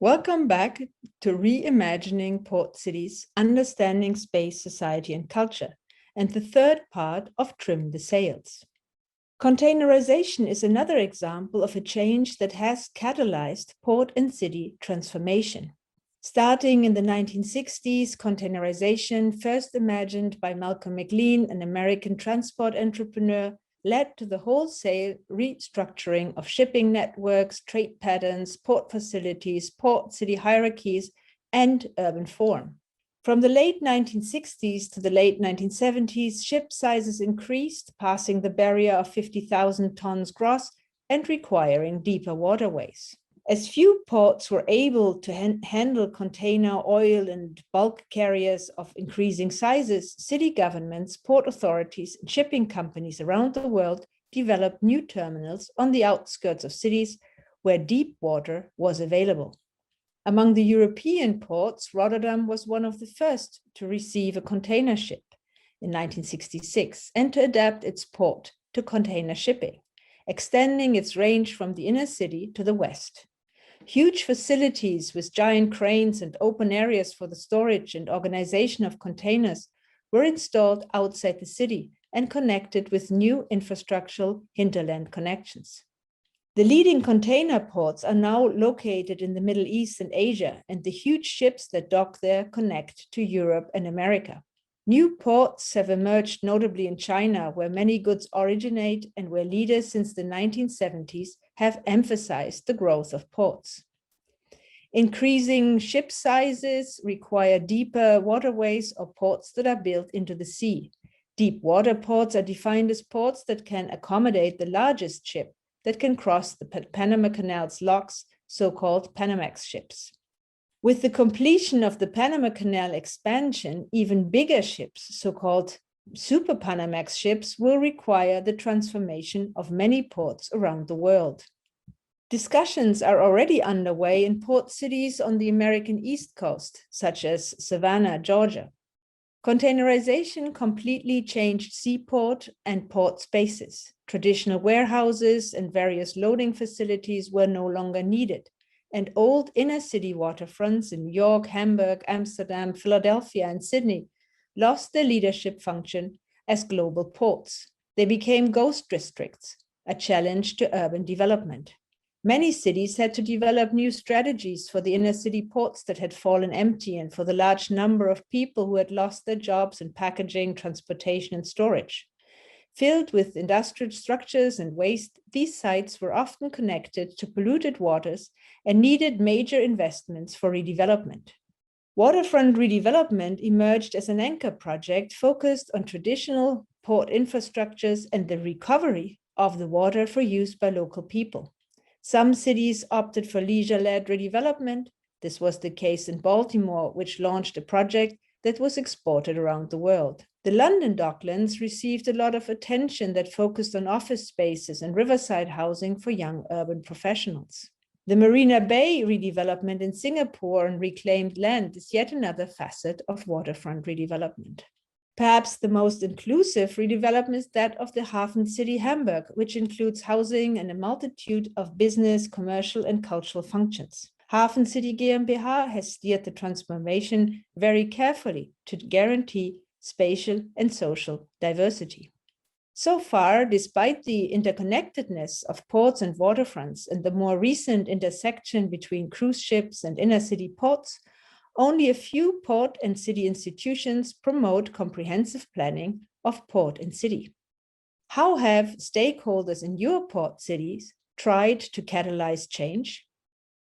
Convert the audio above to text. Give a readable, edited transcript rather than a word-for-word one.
Welcome back to Reimagining Port Cities, Understanding Space, Society and Culture, and the third part of Trim the Sails. Containerization is another example of a change that has catalyzed port and city transformation. Starting in the 1960s, containerization, first imagined by Malcolm McLean, an American transport entrepreneur, led to the wholesale restructuring of shipping networks, trade patterns, port facilities, port-city hierarchies, and urban form. From the late 1960s to the late 1970s, ship sizes increased, passing the barrier of 50,000 tons gross and requiring deeper waterways. As few ports were able to handle container, oil, and bulk carriers of increasing sizes, city governments, port authorities, and shipping companies around the world developed new terminals on the outskirts of cities where deep water was available. Among the European ports, Rotterdam was one of the first to receive a container ship in 1966 and to adapt its port to container shipping, extending its range from the inner city to the west. Huge facilities with giant cranes and open areas for the storage and organization of containers were installed outside the city and connected with new infrastructural hinterland connections. The leading container ports are now located in the Middle East and Asia, and the huge ships that dock there connect to Europe and America. New ports have emerged notably in China, where many goods originate and where leaders since the 1970s have emphasized the growth of ports. Increasing ship sizes require deeper waterways or ports that are built into the sea. Deep water ports are defined as ports that can accommodate the largest ship that can cross the Panama Canal's locks, so-called Panamax ships. With the completion of the Panama Canal expansion, even bigger ships, so-called Super Panamax ships, will require the transformation of many ports around the world. Discussions are already underway in port cities on the American East Coast, such as Savannah, Georgia. Containerization completely changed seaport and port spaces. Traditional warehouses and various loading facilities were no longer needed, and old inner city waterfronts in New York, Hamburg, Amsterdam, Philadelphia, and Sydney lost their leadership function as global ports. They became ghost districts, a challenge to urban development. Many cities had to develop new strategies for the inner city ports that had fallen empty and for the large number of people who had lost their jobs in packaging, transportation, and storage. Filled with industrial structures and waste, these sites were often connected to polluted waters and needed major investments for redevelopment. Waterfront redevelopment emerged as an anchor project focused on traditional port infrastructures and the recovery of the water for use by local people. Some cities opted for leisure-led redevelopment. This was the case in Baltimore, which launched a project that was exported around the world. The London Docklands received a lot of attention that focused on office spaces and riverside housing for young urban professionals. The Marina Bay redevelopment in Singapore and reclaimed land is yet another facet of waterfront redevelopment. Perhaps the most inclusive redevelopment is that of the Hafen City Hamburg, which includes housing and a multitude of business, commercial, and cultural functions. Hafen City GmbH has steered the transformation very carefully to guarantee spatial and social diversity. So far, despite the interconnectedness of ports and waterfronts and the more recent intersection between cruise ships and inner city ports, only a few port and city institutions promote comprehensive planning of port and city. How have stakeholders in your port cities tried to catalyze change?